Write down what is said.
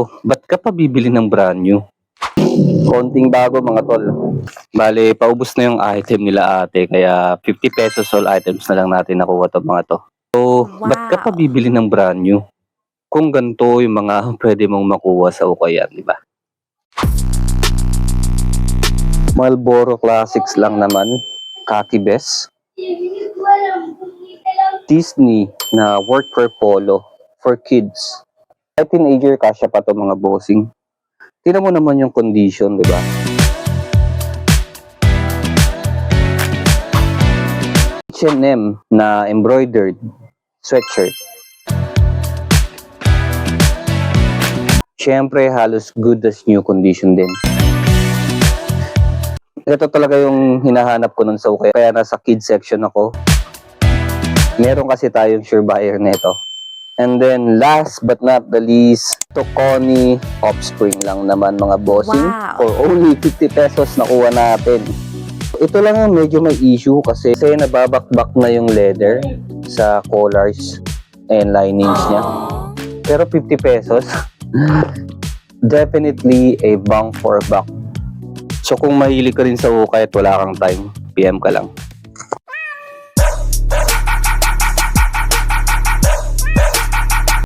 ganito? Ba't ka pa bibili ng brand new? Konting bago mga tol. Bale, paubos na yung item nila ate, kaya 50 pesos all items na lang natin nakuha to mga to. So, ba't ka pa bibili ng brand new? Kung ganito yung mga pwede mong makuha sa ukayan, di ba? Marlboro Classics lang naman. Khaki Best. Disney na work for polo for kids. Ay teenager kasya pa to mga bossing. Tingnan mo naman yung condition, di ba? H&M na embroidered sweatshirt. Siyempre, halos good as new condition din. Ito talaga yung hinahanap ko nun sa ukay. Kaya nasa kids section ako. Meron kasi tayong sure buyer nito. And then, last but not the least, Toconi Offspring lang naman mga bossing. Wow. For only 50 pesos nakuha natin. Ito lang yung medyo may issue kasi nababakbak na yung leather sa collars and linings niya. Pero 50 pesos, definitely a bang for buck. So kung mahilig ka rin sa ukay at wala kang time, PM ka lang.